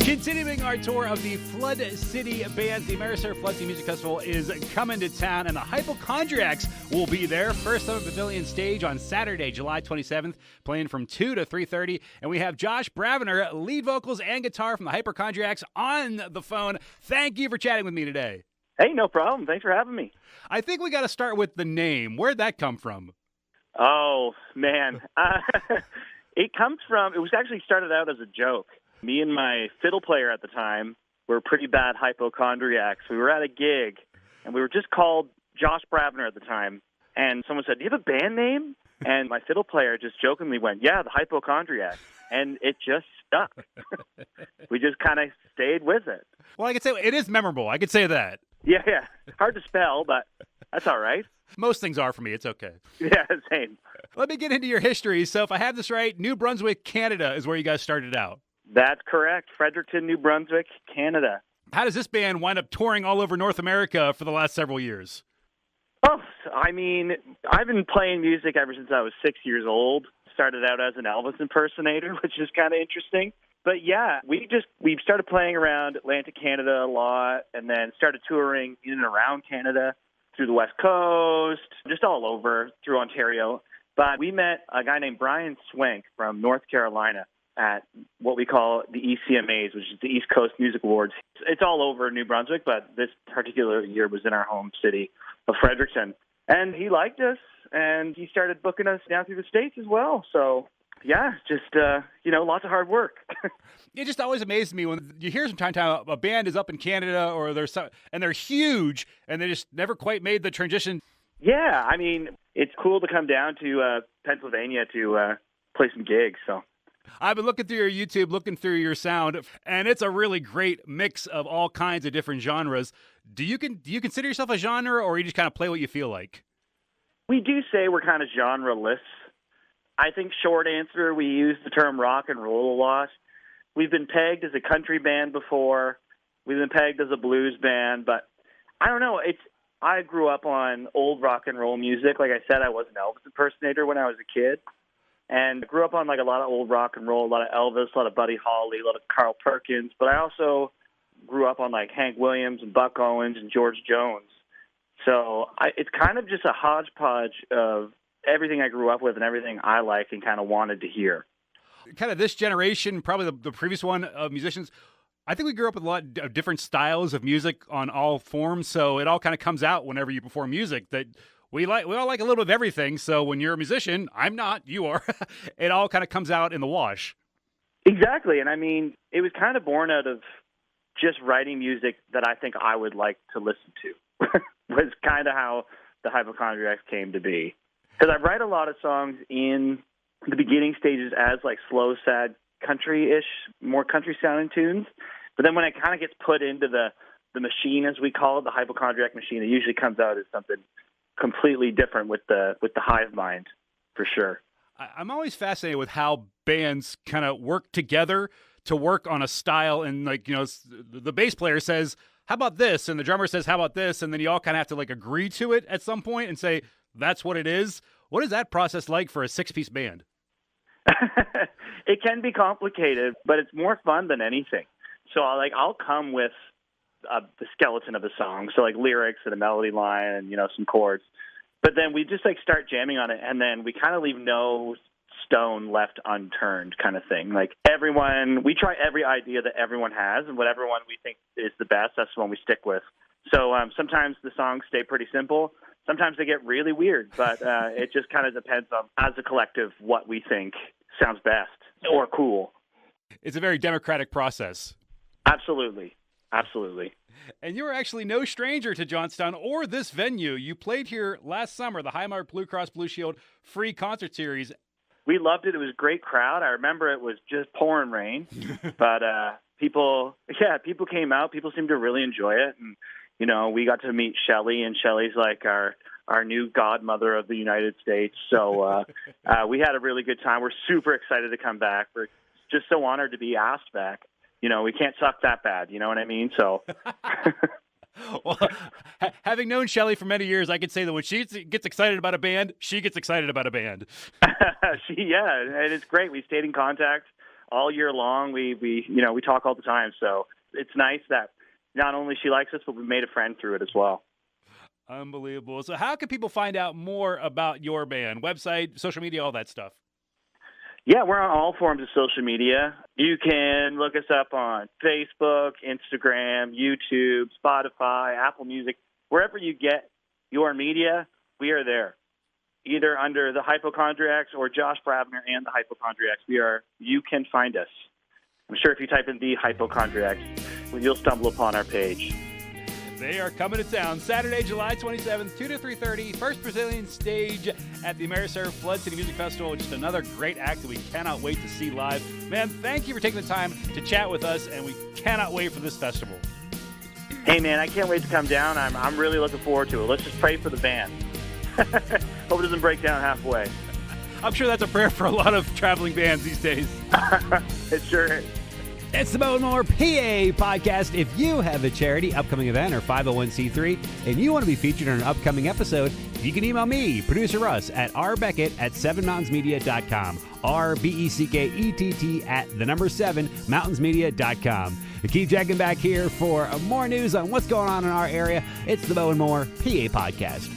Continuing our tour of the Flood City Bands, the Ameriserv Flood City Music Festival is coming to town, and the Hypochondriacs will be there. First Summit Pavilion Stage on Saturday, July 27th, playing from 2 to 3:30. And we have Josh Bravener, lead vocals and guitar from the Hypochondriacs, on the phone. Thank you for chatting with me today. Hey, no problem. Thanks for having me. I think we got to start with the name. Where'd that come from? Oh, man. It was actually started out as a joke. Me and my fiddle player at the time were pretty bad hypochondriacs. We were at a gig, and we were just called Josh Bravener at the time. And someone said, "Do you have a band name?" And my fiddle player just jokingly went, "Yeah, the Hypochondriacs." And it just stuck. We just kind of stayed with it. Well, I could say it is memorable. I could say that. Yeah. Hard to spell, but that's all right. Most things are for me. It's okay. Yeah, same. Let me get into your history. So if I have this right, New Brunswick, Canada is where you guys started out. That's correct. Fredericton, New Brunswick, Canada. How does this band wind up touring all over North America for the last several years? Oh, I mean, I've been playing music ever since I was 6 years old. Started out as an Elvis impersonator, which is kind of interesting. But yeah, we started playing around Atlantic Canada a lot, and then started touring in and around Canada, through the West Coast, just all over, through Ontario. But we met a guy named Brian Swank from North Carolina at what we call the ECMAs, which is the East Coast Music Awards. It's all over New Brunswick, but this particular year was in our home city of Fredericton. And he liked us, and he started booking us down through the States as well. So, yeah, just, lots of hard work. It just always amazes me when you hear from time to time a band is up in Canada or and they're huge, and they just never quite made the transition. Yeah, I mean, it's cool to come down to Pennsylvania to play some gigs, so. I've been looking through your YouTube, looking through your sound, and it's a really great mix of all kinds of different genres. Do you consider yourself a genre, or you just kind of play what you feel like? We do say we're kind of genre-less. I think short answer, we use the term rock and roll a lot. We've been pegged as a country band before. We've been pegged as a blues band, but I don't know. I grew up on old rock and roll music. Like I said, I was an Elvis impersonator when I was a kid. And grew up on like a lot of old rock and roll, a lot of Elvis, a lot of Buddy Holly, a lot of Carl Perkins. But I also grew up on like Hank Williams and Buck Owens and George Jones. So it's kind of just a hodgepodge of everything I grew up with and everything I like and kind of wanted to hear. Kind of this generation, probably the previous one of musicians, I think we grew up with a lot of different styles of music on all forms. So it all kind of comes out whenever you perform music that we all like a little bit of everything. So when you're a musician, I'm not, you are, it all kind of comes out in the wash. Exactly. And I mean, it was kind of born out of just writing music that I think I would like to listen to was kind of how the Hypochondriacs came to be. Because I write a lot of songs in the beginning stages as like slow, sad, country-ish, more country-sounding tunes. But then when it kind of gets put into the machine, as we call it, the hypochondriac machine, it usually comes out as something completely different with the hive mind, for sure. I'm always fascinated with how bands kind of work together to work on a style, and like, the bass player says, "How about this?" and the drummer says, "How about this?" and then you all kind of have to like agree to it at some point and say, "That's what it is." What is that process like for a 6-piece band? It can be complicated, but it's more fun than anything. So I'll come with the skeleton of a song, so like lyrics and a melody line and some chords, but then we just like start jamming on it, and then we kind of leave no stone left unturned, kind of thing. Like we try every idea that everyone has, and whatever one we think is the best, that's the one we stick with. So sometimes the songs stay pretty simple, sometimes they get really weird, but it just kind of depends on, as a collective, what we think sounds best or cool. It's a very democratic process. Absolutely. And you're actually no stranger to Johnstown or this venue. You played here last summer, the Highmark Blue Cross Blue Shield free concert series. We loved it. It was a great crowd. I remember it was just pouring rain, but people came out. People seemed to really enjoy it. And, we got to meet Shelley, and Shelley's like our new godmother of the United States. So we had a really good time. We're super excited to come back. We're just so honored to be asked back. We can't suck that bad. You know what I mean? So, well, having known Shelley for many years, I could say that when she gets excited about a band, she gets excited about a band. And it's great. We stayed in contact all year long. We talk all the time. So it's nice that not only she likes us, but we made a friend through it as well. Unbelievable. So how can people find out more about your band? Website, social media, all that stuff? Yeah, we're on all forms of social media. You can look us up on Facebook, Instagram, YouTube, Spotify, Apple Music. Wherever you get your media, we are there. Either under the Hypochondriacs or Josh Bravener and the Hypochondriacs. You can find us. I'm sure if you type in the Hypochondriacs, you'll stumble upon our page. They are coming to town Saturday, July 27th, 2 to 3:30, First Pavilion Stage at the Ameriserv Flood City Music Festival. Just another great act that we cannot wait to see live. Man, thank you for taking the time to chat with us, and we cannot wait for this festival. Hey, man, I can't wait to come down. I'm really looking forward to it. Let's just pray for the band. Hope it doesn't break down halfway. I'm sure that's a prayer for a lot of traveling bands these days. It sure is. It's the Mo and More PA podcast. If you have a charity, upcoming event, or 501c3, and you want to be featured on an upcoming episode, you can email me, producer Russ, at rbeckett@sevenmountainsmedia.com. RBECKETT@7mountainsmedia.com. Keep checking back here for more news on what's going on in our area. It's the Mo and More PA podcast.